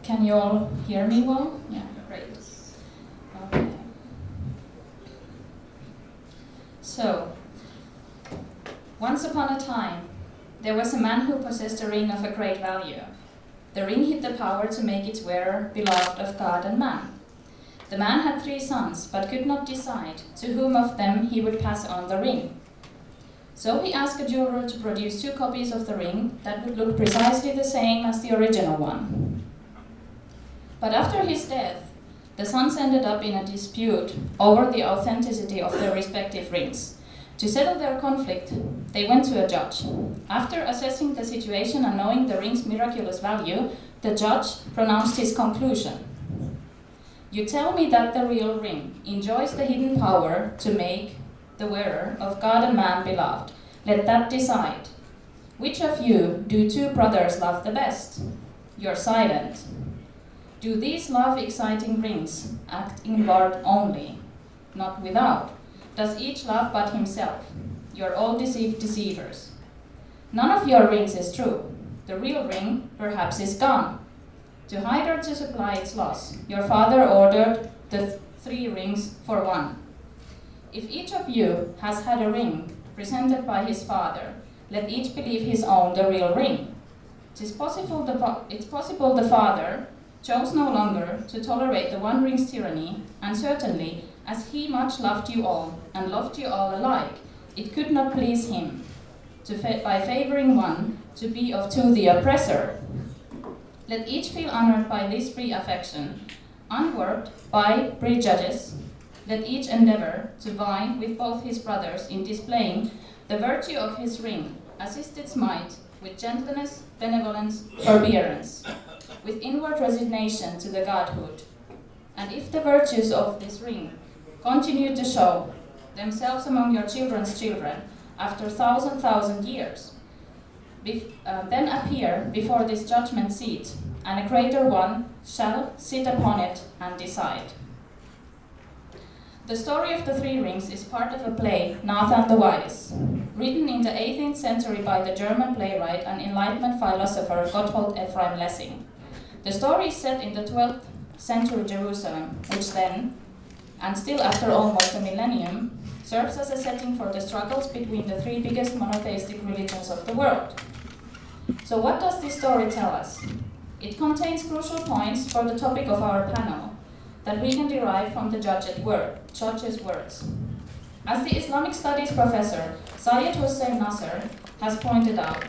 Can you all hear me well? Yeah, great. Okay. So, once upon a time, there was a man who possessed a ring of a great value. The ring hid the power to make its wearer beloved of God and man. The man had 3 sons, but could not decide to whom of them he would pass on the ring. So he asked a jeweler to produce 2 copies of the ring that would look precisely the same as the original one. But after his death, the sons ended up in a dispute over the authenticity of their respective rings. To settle their conflict, they went to a judge. After assessing the situation and knowing the ring's miraculous value, the judge pronounced his conclusion. You tell me that the real ring enjoys the hidden power to make the wearer of God and man beloved. Let that decide. Which of you do 2 brothers love the best? You're silent. Do these love-exciting rings act inward only, not without? Does each love but himself? You're all deceivers. None of your rings is true. The real ring, perhaps, is gone. To hide or to supply its loss, your father ordered the 3 rings for 1. If each of you has had a ring presented by his father, let each believe his own the real ring. It's possible the father chose no longer to tolerate the one ring's tyranny, and certainly, as he much loved you all, and loved you all alike, it could not please him, by favoring one, to be of 2 the oppressor. Let each feel honored by this free affection, unwarped by prejudice. Let each endeavor to vie with both his brothers in displaying the virtue of his ring, assist its might with gentleness, benevolence, forbearance, with inward resignation to the godhood. And if the virtues of this ring continue to show themselves among your children's children after thousand years, then appear before this judgment seat, and a greater one shall sit upon it and decide. The story of the 3 rings is part of a play, Nathan the Wise, written in the 18th century by the German playwright and Enlightenment philosopher Gotthold Ephraim Lessing. The story is set in the 12th century Jerusalem, which then, and still after almost a millennium, serves as a setting for the struggles between the 3 biggest monotheistic religions of the world. So what does this story tell us? It contains crucial points for the topic of our panel that we can derive from the judge's words. As the Islamic Studies professor Syed Hossein Nasser has pointed out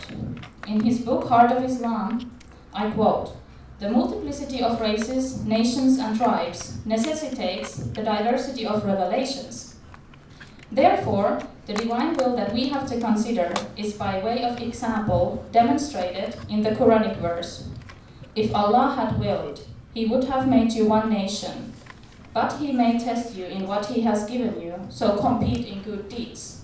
in his book Heart of Islam, I quote, "The multiplicity of races, nations, and tribes necessitates the diversity of revelations. Therefore, the divine will that we have to consider is by way of example demonstrated in the Quranic verse. If Allah had willed, He would have made you one nation, but He may test you in what He has given you, so compete in good deeds."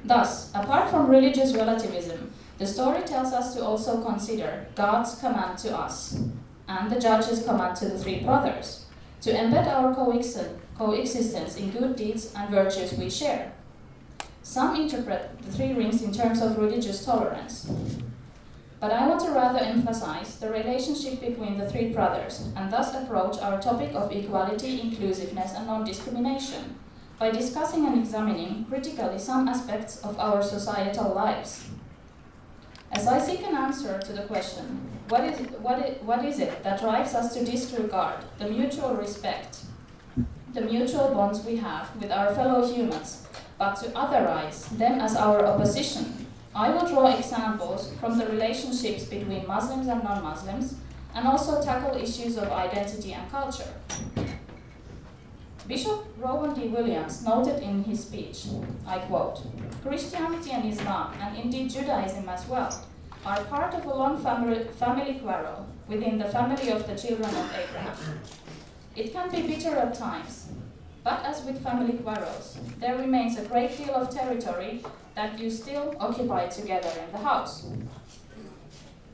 Thus, apart from religious relativism, the story tells us to also consider God's command to us and the judge's command to the 3 brothers, to embed our coexistence in good deeds and virtues we share. Some interpret the 3 rings in terms of religious tolerance, but I want to rather emphasize the relationship between the 3 brothers and thus approach our topic of equality, inclusiveness, and non-discrimination by discussing and examining critically some aspects of our societal lives. As I seek an answer to the question, what is it that drives us to disregard the mutual respect, the mutual bonds we have with our fellow humans, but to otherize them as our opposition? I will draw examples from the relationships between Muslims and non-Muslims, and also tackle issues of identity and culture. Bishop Rowan D. Williams noted in his speech, I quote, "Christianity and Islam, and indeed Judaism as well, are part of a long family quarrel within the family of the children of Abraham. It can be bitter at times, but as with family quarrels, there remains a great deal of territory that you still occupy together in the house.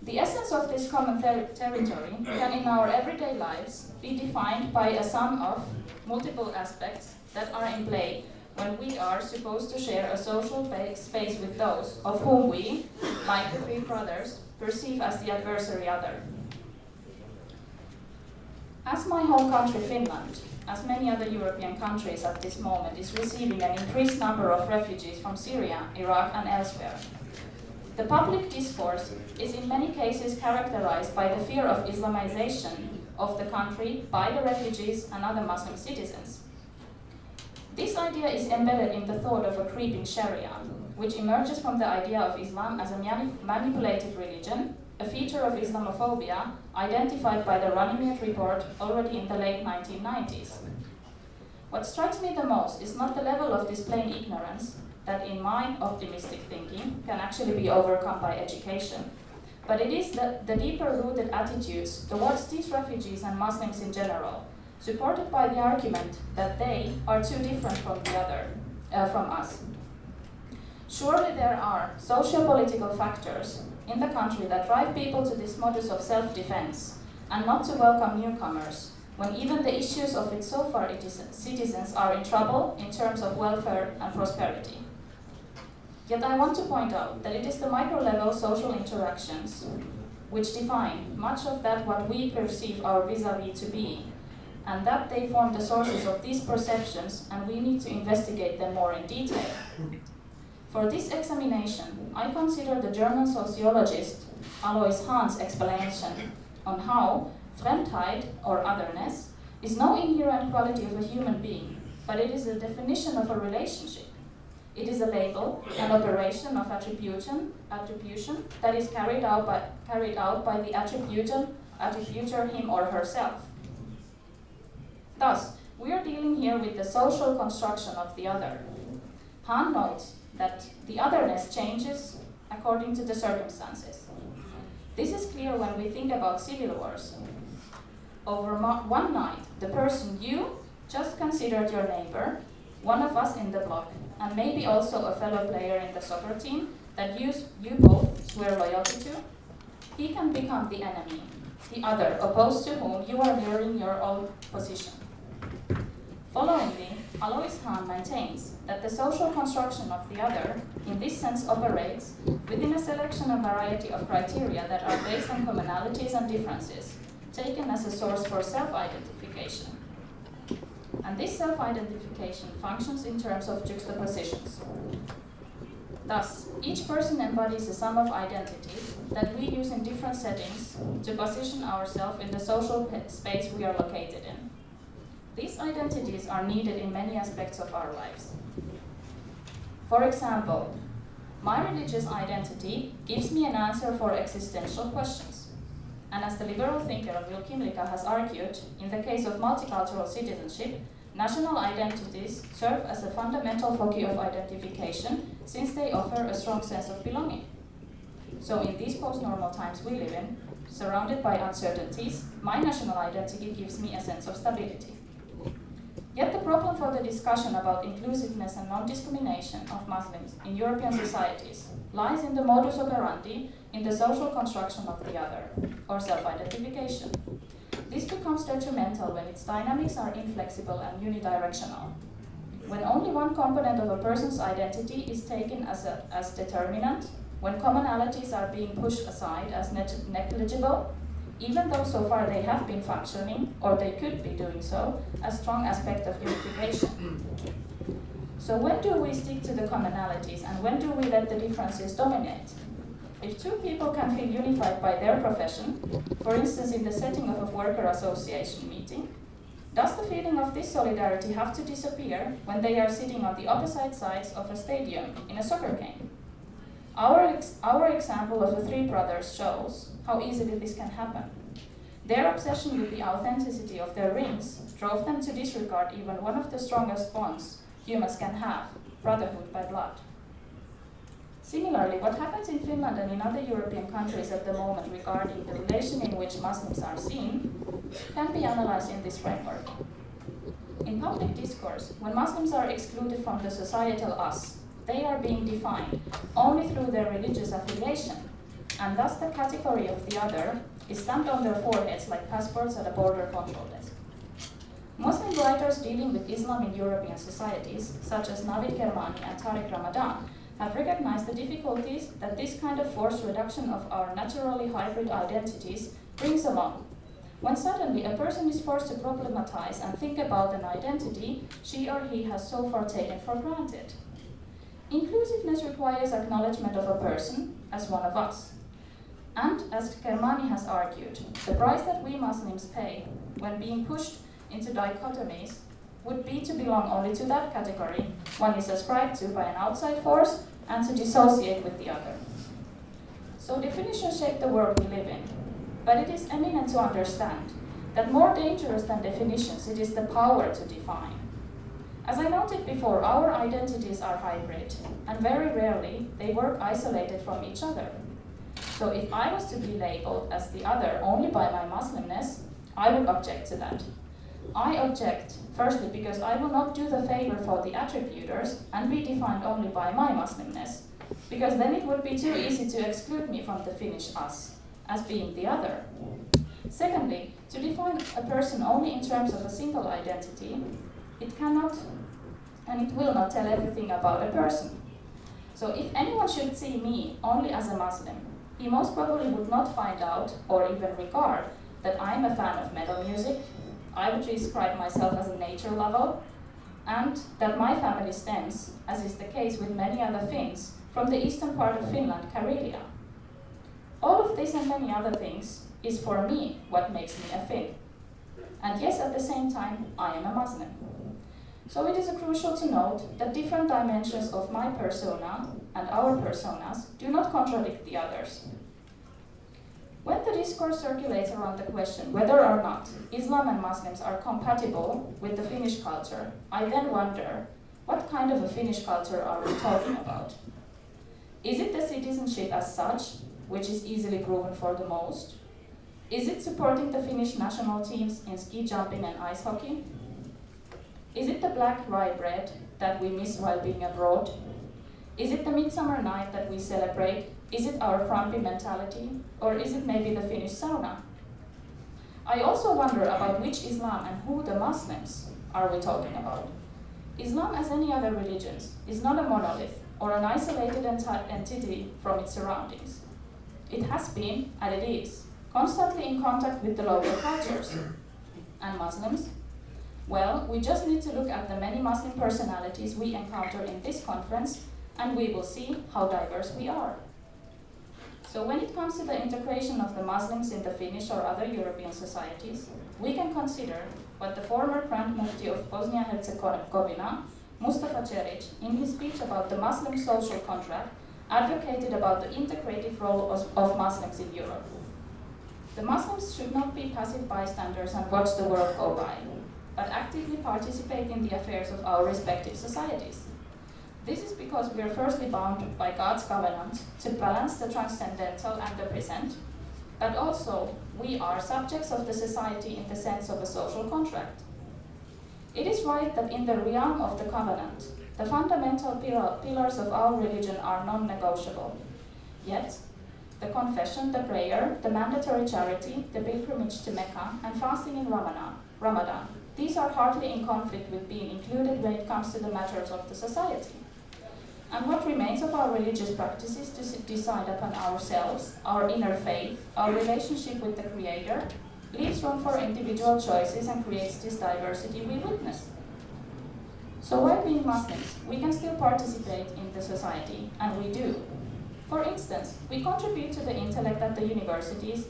The essence of this common territory can in our everyday lives be defined by a sum of multiple aspects that are in play when we are supposed to share a social space with those of whom we, like the 3 brothers, perceive as the adversary other. As my home country, Finland, as many other European countries at this moment, is receiving an increased number of refugees from Syria, Iraq, and elsewhere, the public discourse is in many cases characterized by the fear of Islamization of the country by the refugees and other Muslim citizens. This idea is embedded in the thought of a creeping Sharia, which emerges from the idea of Islam as a manipulative religion, a feature of Islamophobia identified by the Runnymede report already in the late 1990s. What strikes me the most is not the level of this plain ignorance that, in my optimistic thinking, can actually be overcome by education, but it is the deeper-rooted attitudes towards these refugees and Muslims in general, supported by the argument that they are too different from from us. Surely there are socio-political factors in the country that drive people to this modus of self-defense and not to welcome newcomers, when even the issues of its so far citizens are in trouble in terms of welfare and prosperity. Yet I want to point out that it is the micro-level social interactions which define much of that what we perceive our vis-a-vis to be, and that they form the sources of these perceptions, and we need to investigate them more in detail. For this examination, I consider the German sociologist Alois Hahn's explanation on how Fremdheit, or otherness, is no inherent quality of a human being, but it is a definition of a relationship. It is a label, an operation of attribution that is carried out by the attributor him or herself. Thus, we are dealing here with the social construction of the other. Hahn notes that the otherness changes according to the circumstances. This is clear when we think about civil wars. Over one night, the person you just considered your neighbor, one of us in the block, and maybe also a fellow player in the soccer team that you both swear loyalty to, he can become the enemy, the other, opposed to whom you are mirroring your own position. Followingly, Alois Hahn maintains that the social construction of the other, in this sense, operates within a selection and variety of criteria that are based on commonalities and differences, taken as a source for self-identification. And this self-identification functions in terms of juxtapositions. Thus, each person embodies a sum of identities that we use in different settings to position ourselves in the social space we are located in. These identities are needed in many aspects of our lives. For example, my religious identity gives me an answer for existential questions. And as the liberal thinker Will Kimlicka has argued, in the case of multicultural citizenship, national identities serve as a fundamental focus of identification since they offer a strong sense of belonging. So in these post-normal times we live in, surrounded by uncertainties, my national identity gives me a sense of stability. Yet the problem for the discussion about inclusiveness and non-discrimination of Muslims in European societies lies in the modus operandi in the social construction of the other, or self-identification. This becomes detrimental when its dynamics are inflexible and unidirectional. When only one component of a person's identity is taken as determinant, when commonalities are being pushed aside as negligible, even though so far they have been functioning, or they could be doing so, a strong aspect of unification. So when do we stick to the commonalities, and when do we let the differences dominate? If two people can feel unified by their profession, for instance in the setting of a worker association meeting, does the feeling of this solidarity have to disappear when they are sitting on the opposite sides of a stadium in a soccer game? Our example of the three brothers shows how easily this can happen. Their obsession with the authenticity of their rings drove them to disregard even one of the strongest bonds humans can have, brotherhood by blood. Similarly, what happens in Finland and in other European countries at the moment regarding the relation in which Muslims are seen can be analyzed in this framework. In public discourse, when Muslims are excluded from the societal us, they are being defined only through their religious affiliation, and thus the category of the other is stamped on their foreheads like passports at a border control desk. Muslim writers dealing with Islam in European societies, such as Navid Kermani and Tariq Ramadan, have recognized the difficulties that this kind of forced reduction of our naturally hybrid identities brings along, when suddenly a person is forced to problematize and think about an identity she or he has so far taken for granted. Inclusiveness requires acknowledgement of a person as one of us. And, as Kermani has argued, the price that we Muslims pay when being pushed into dichotomies would be to belong only to that category one is ascribed to by an outside force and to dissociate with the other. So definitions shape the world we live in, but it is eminent to understand that more dangerous than definitions, it is the power to define. As I noted before, our identities are hybrid, and very rarely they work isolated from each other. So if I was to be labeled as the other only by my Muslimness, I would object to that. I object, firstly, because I will not do the favor for the attributors and be defined only by my Muslimness, because then it would be too easy to exclude me from the Finnish us, as being the other. Secondly, to define a person only in terms of a single identity, it cannot and it will not tell everything about a person. So if anyone should see me only as a Muslim, he most probably would not find out or even regard that I'm a fan of metal music, I would describe myself as a nature lover, and that my family stems, as is the case with many other Finns, from the eastern part of Finland, Karelia. All of this and many other things is for me what makes me a Finn. And yes, at the same time, I am a Muslim. So it is crucial to note that different dimensions of my persona and our personas do not contradict the others. When the discourse circulates around the question whether or not Islam and Muslims are compatible with the Finnish culture, I then wonder, what kind of a Finnish culture are we talking about? Is it the citizenship as such, which is easily proven for the most? Is it supporting the Finnish national teams in ski jumping and ice hockey? Is it the black rye bread that we miss while being abroad? Is it the midsummer night that we celebrate? Is it our Kramppi mentality? Or is it maybe the Finnish sauna? I also wonder about which Islam and who the Muslims are we talking about. Islam, as any other religions, is not a monolith or an isolated entity from its surroundings. It has been, and it is, constantly in contact with the local cultures. And Muslims? Well, we just need to look at the many Muslim personalities we encounter in this conference, and we will see how diverse we are. So when it comes to the integration of the Muslims in the Finnish or other European societies, we can consider what the former Grand Mufti of Bosnia-Herzegovina, Mustafa Ceric, in his speech about the Muslim social contract, advocated about the integrative role of Muslims in Europe. The Muslims should not be passive bystanders and watch the world go by, but actively participate in the affairs of our respective societies. This is because we are firstly bound by God's covenant to balance the transcendental and the present, but also we are subjects of the society in the sense of a social contract. It is right that in the realm of the covenant, the fundamental pillars of our religion are non-negotiable. Yet, the confession, the prayer, the mandatory charity, the pilgrimage to Mecca, and fasting in Ramadan, these are hardly in conflict with being included when it comes to the matters of the society. And what remains of our religious practices to decide upon ourselves, our inner faith, our relationship with the Creator, leaves room for individual choices and creates this diversity we witness. So while being Muslims, we can still participate in the society, and we do. For instance, we contribute to the intellect at the universities,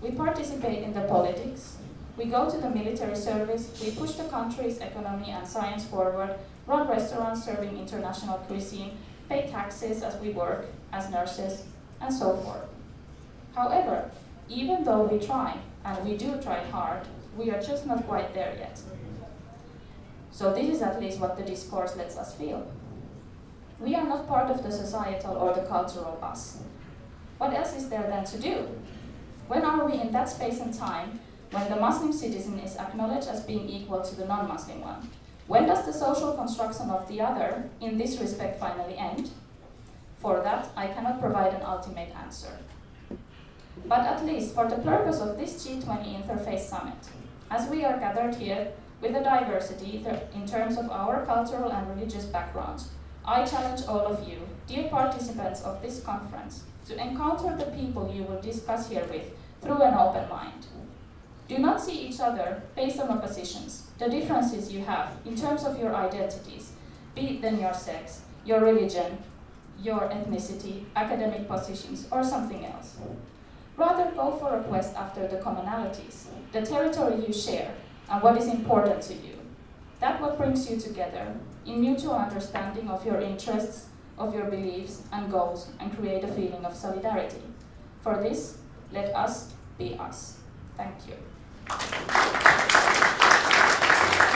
we participate in the politics, we go to the military service, we push the country's economy and science forward, run restaurants serving international cuisine, pay taxes as we work, as nurses, and so forth. However, even though we try, and we do try hard, we are just not quite there yet. So this is at least what the discourse lets us feel. We are not part of the societal or the cultural bus. What else is there then to do? When are we in that space and time when the Muslim citizen is acknowledged as being equal to the non-Muslim one? When does the social construction of the other, in this respect, finally end? For that, I cannot provide an ultimate answer. But at least for the purpose of this G20 Interfaith Summit, as we are gathered here with a diversity in terms of our cultural and religious backgrounds, I challenge all of you, dear participants of this conference, to encounter the people you will discuss here with through an open mind. Do not see each other based on oppositions, the differences you have in terms of your identities, be it then your sex, your religion, your ethnicity, academic positions, or something else. Rather, go for a quest after the commonalities, the territory you share, and what is important to you. That's what brings you together in mutual understanding of your interests, of your beliefs and goals, and create a feeling of solidarity. For this, let us be us. Thank you.